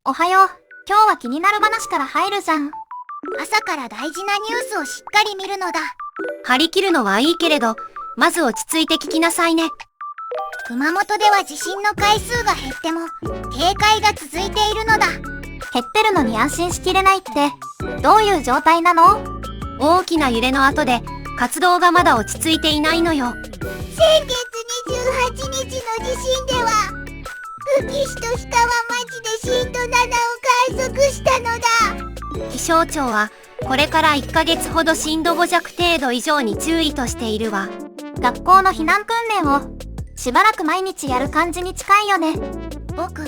おはよう。今日は気になる話から入るじゃん。朝から大事なニュースをしっかり見るのだ。張り切るのはいいけれど、まず落ち着いて聞きなさいね。熊本では地震の回数が減っても警戒が続いているのだ。減ってるのに安心しきれないって、どういう状態なの？大きな揺れの後で活動がまだ落ち着いていないのよ。先月28日の地震では宇城市と氷川町で震度7を観測したのだ。気象庁はこれから1ヶ月ほど震度5弱程度以上に注意としているわ。学校の避難訓練をしばらく毎日やる感じに近いよね。僕、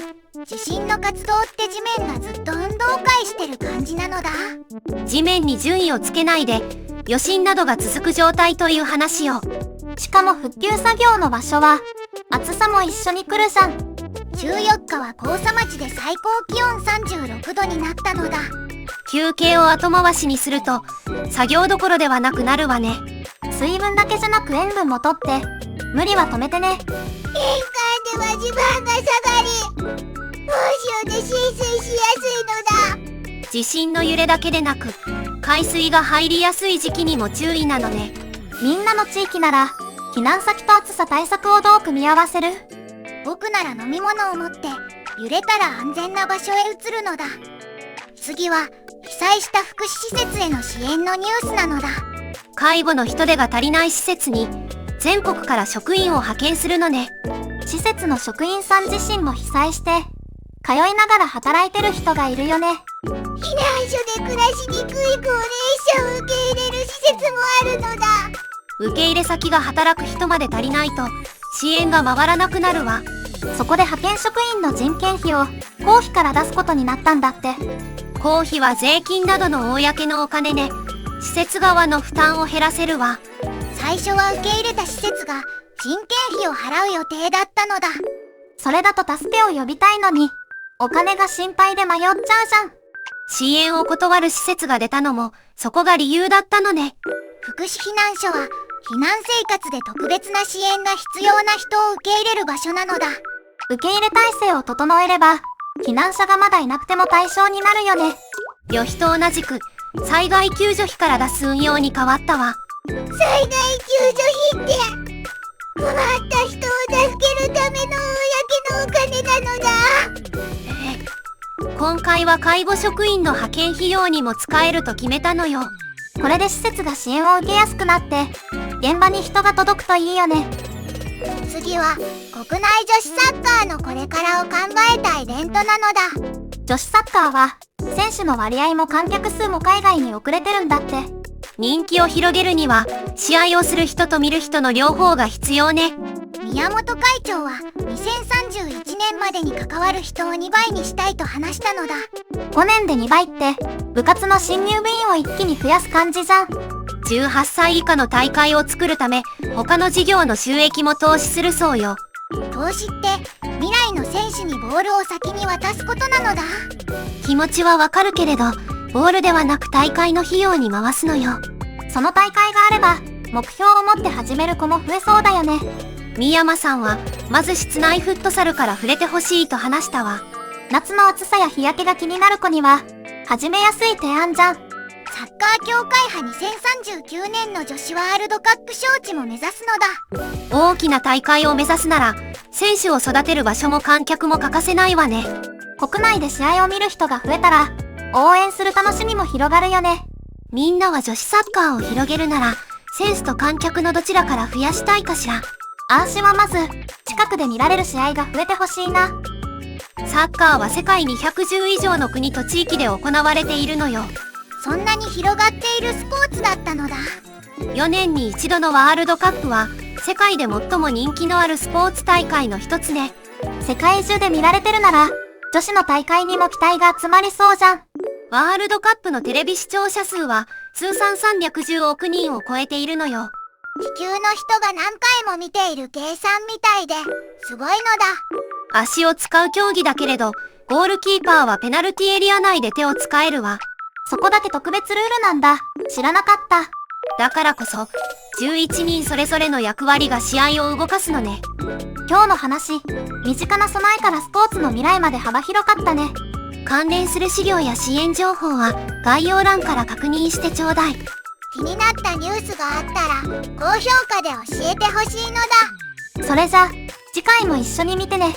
地震の活動って地面がずっと運動会してる感じなのだ。地面に順位をつけないで余震などが続く状態という話よ。しかも復旧作業の場所は暑さも一緒に来るじゃん。14日は甲佐町で最高気温36度になったのだ。休憩を後回しにすると作業どころではなくなるわね。水分だけじゃなく塩分もとって無理は止めてね。玄関では地盤が下がり大潮で浸水しやすいのだ。地震の揺れだけでなく海水が入りやすい時期にも注意なのね。みんなの地域なら避難先と暑さ対策をどう組み合わせる？僕なら飲み物を持って揺れたら安全な場所へ移るのだ。次は被災した福祉施設への支援のニュースなのだ。介護の人手が足りない施設に全国から職員を派遣するのね。施設の職員さん自身も被災して通いながら働いてる人がいるよね。避難所で暮らしにくい高齢者を受け入れる施設もあるのだ。受け入れ先が働く人まで足りないと支援が回らなくなるわ。そこで派遣職員の人件費を公費から出すことになったんだって。公費は税金などの公のお金ね。施設側の負担を減らせるわ。最初は受け入れた施設が人件費を払う予定だったのだ。それだと助けを呼びたいのにお金が心配で迷っちゃうじゃん。支援を断る施設が出たのもそこが理由だったのね。福祉避難所は避難生活で特別な支援が必要な人を受け入れる場所なのだ。受け入れ体制を整えれば避難者がまだいなくても対象になるよね。旅費と同じく災害救助費から出す運用に変わったわ。災害救助費って困った人を助けるための公のお金なのだ。今回は介護職員の派遣費用にも使えると決めたのよ。これで施設が支援を受けやすくなって現場に人が届くといいよね。次は国内女子サッカーのこれからを考えたイベントなのだ。女子サッカーは選手の割合も観客数も海外に遅れてるんだって。人気を広げるには試合をする人と見る人の両方が必要ね。宮本会長は2031年までに関わる人を2倍にしたいと話したのだ。5年で2倍って部活の新入部員を一気に増やす感じじゃん。18歳以下の大会を作るため他の事業の収益も投資するそうよ。投資って未来の選手にボールを先に渡すことなのだ。気持ちはわかるけれどボールではなく大会の費用に回すのよ。その大会があれば目標を持って始める子も増えそうだよね。三山さんはまず室内フットサルから触れてほしいと話したわ。夏の暑さや日焼けが気になる子には始めやすい提案じゃん。サッカー協会派2039年の女子ワールドカップ招致も目指すのだ。大きな大会を目指すなら選手を育てる場所も観客も欠かせないわね。国内で試合を見る人が増えたら応援する楽しみも広がるよね。みんなは女子サッカーを広げるなら選手と観客のどちらから増やしたいかしら。安心はまず近くで見られる試合が増えてほしいな。サッカーは世界に110以上の国と地域で行われているのよ。そんなに広がっているスポーツだったのだ。4年に一度のワールドカップは世界で最も人気のあるスポーツ大会の一つね。世界中で見られてるなら女子の大会にも期待が集まりそうじゃん。ワールドカップのテレビ視聴者数は通算310億人を超えているのよ。地球の人が何回も見ている計算みたいですごいのだ。足を使う競技だけれどゴールキーパーはペナルティエリア内で手を使えるわ。そこだけ特別ルールなんだ。知らなかった。だからこそ11人それぞれの役割が試合を動かすのね。今日の話、身近な備えからスポーツの未来まで幅広かったね。関連する資料や支援情報は概要欄から確認してちょうだい。気になったニュースがあったら高評価で教えてほしいのだ。それじゃ、次回も一緒に見てね。